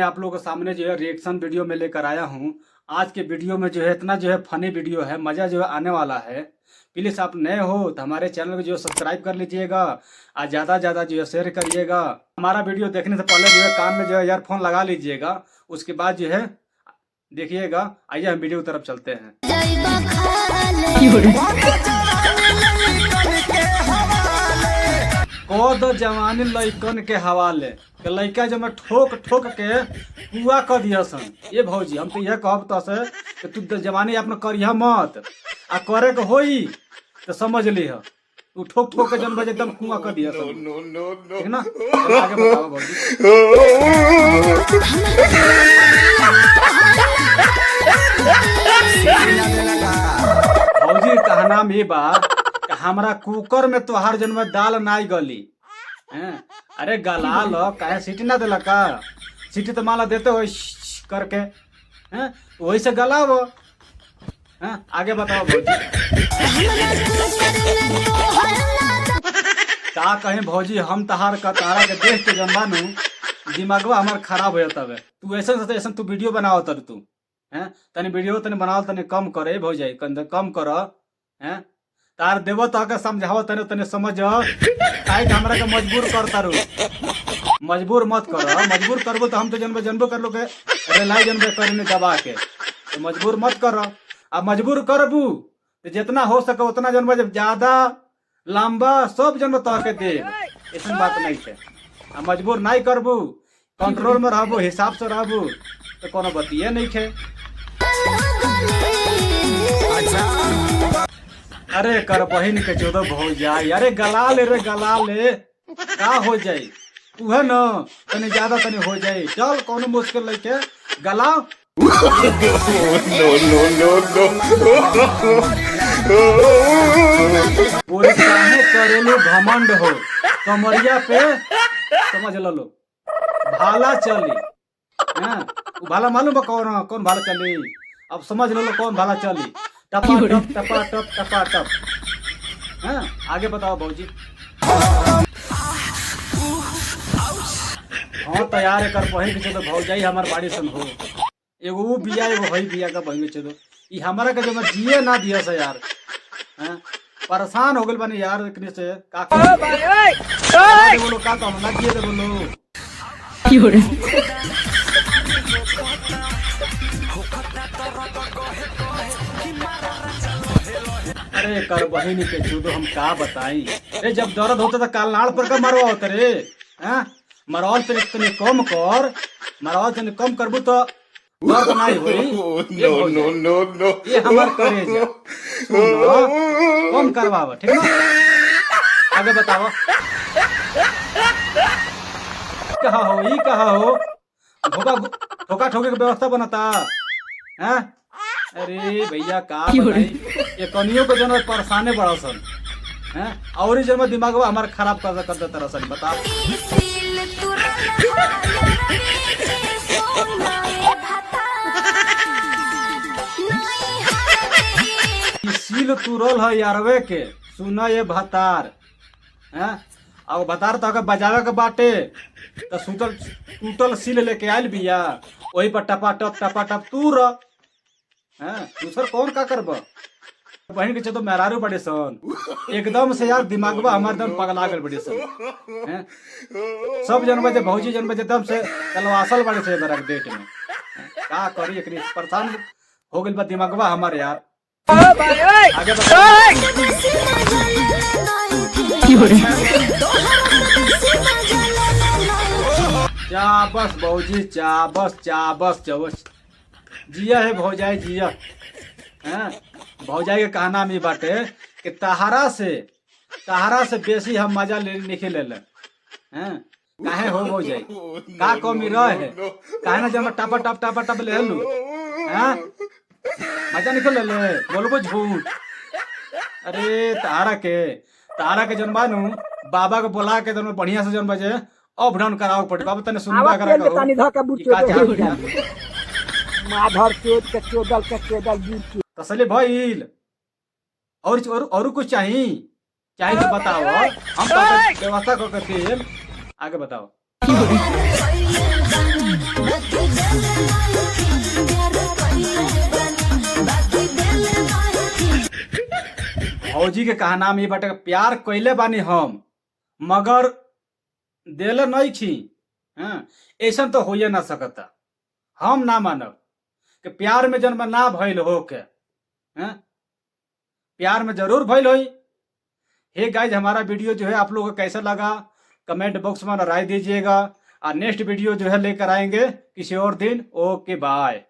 मैं आप लोगों के सामने जो है रिएक्शन वीडियो में लेकर आया हूँ। आज के वीडियो में जो है इतना जो है फनी वीडियो है, मज़ा जो है आने वाला है। प्लीज़ आप नए हो तो हमारे चैनल को जो है सब्सक्राइब कर लीजिएगा और ज़्यादा ज़्यादा जो है शेयर करिएगा। हमारा वीडियो देखने से पहले जो है कान में जो है ईयरफोन लगा लीजिएगा, उसके बाद जो है देखिएगा। आइए हम वीडियो की तरफ चलते हैं। कद जवानी लइकन के हवाले के लइका जब मैं ठोक ठोक के पुआ कर दिया सन। ये भौजी हम तो यह कहब तो से कि तू जवानी अपना करिया मत, आ करे के होई तो समझ लीह। तू ठोक ठोक के जन बजे एकदम कुआं कर दिया सन, ठीक ना? चलो आगे बताओ भौजी। भौजी कहना में बा हमरा कुकर में तोहार जन्म दाल नाई गली हैं। अरे गला लो, काहे सीटी ना देला का? सीटी तो माला देते हो करके हैं, वही से गलाओ हैं। आगे बताओ भौजी। का कहें भौजी, हम तहार का तारा के देख के जनबानू दिमागवा हमार खराब हो जाता है। तू ऐसा तू वीडियो बनाओ तर तू हैं, तनी वीडियो तनी बनाओ, तनी कम करे भौजी, कम कर हैं। तार देवो तो आके समझाओ तने तने समझ, काहे के हमरा के मजबूर करता रू। मजबूर मत करो, मजबूर करबो तो हम तो जनबो कर लो के रेलाई जनबे करने दबा के, तो मजबूर मत करो। अब मजबूर करबू तो जितना हो सके उतना जनबो, जब ज्यादा लंबा सब जनबो तो के दे, ऐसा बात नहीं है। अब मजबूर नहीं करबू, कंट्रोल में रहबू, हिसाब से रहबू तो कोनो बतिये नहीं है। अरे कर बहिन के चौदह हो जाए, अरे गला ले रे गला ले, का हो जाए उहे न तनी ज्यादा तनी हो जाए। चल कोनो मुश्किल लेके गला। पूरे काहे करेलू घमंड हो, कमरिया पे समझ लो भाला चली हैं। भाला मालूम है कौन भाला चली? अब समझ लो कौन भाला चली। टपा टप हैं। आगे बताओ भौजी। हाँ तो यार एक बहन के चलो भौजाई हमार बाड़ी सन हो, एगो वो बिया एगो हई बिया का बहन चलो। ये हमारा का जो मैं जिए ना दिया से यार हैं, परेशान हो गए बनी यार इतने से। का बोलो का कहूँ ना जिए दे बोलो। अरे कर बहिनी के चूदो हम का बताई। अरे जब दर्द होता था कालनाड़ पर का मरवा होता रे हैं। मरवाल तने कम कर, मरवाल तने कम करबू तो दर्द नहीं होई। ये हमार करे जा सुनो, कम करवावा, ठीक ना? आगे बताओ। कहा हो ई कहा हो ठोका ठोके की व्यवस्था बनता हैं। अरे भैया का बताई, ये कनियों को जन परेशाने बड़ा सन हैं, और ही जन दिमाग हमारा खराब कर देता रसन। बता सील तुरल है यारवे के, सुना ये भतार हैं। और भतार तो अगर बजावे के बाटे तो टूटल सील लेके आयल बिया, वही पर टपा टप तूर हैं। दूसर कौन का करब? बहन के चलो मेहरारू बड़े सन एकदम से यार दिमागवा हमारे दम पगला गल बड़े सन हैं। सब जनबा जे भौजी जनबा जे दम से तलवासल बड़े से मेरा डेट में का करी, एकरी परेशान हो गइल बा दिमागवा हमारे यार। आगे चाबस भौजी चाबस जिया है भौजाई जिया हैं। भौजाई के कहना में बाटे कि तहारा से बेसी हम मजा लिखे ले हैं। काहे हो भौजाई का कमी रहे, काहे ना जब टापा टप ले लू हैं, मजा निकल ले बोलबो झूठ। अरे तारा के जनबानू बाबा को बोला के तन बढ़िया से जन बजे अप डाउन कराओ पड़े। बाबा तने सुनबा करा माधर चोद के चोदल तसली भइल और कुछ चाहिए तो बताओ, हम व्यवस्था करके। आगे बताओ। भौजी के कहा नाम ये बाटे कि प्यार कैले बानी हम मगर देले नहीं छी। हाँ, ऐसा तो होइए ना सकता। हम ना मानब कि प्यार में जन्म ना भइल हो के। हाँ? प्यार में जरूर भइल होई। हे गाइज, हमारा वीडियो जो है आप लोगों को कैसा लगा कमेंट बॉक्स में राय दीजिएगा। और नेक्स्ट वीडियो जो है लेकर आएंगे किसी और दिन। ओके बाय।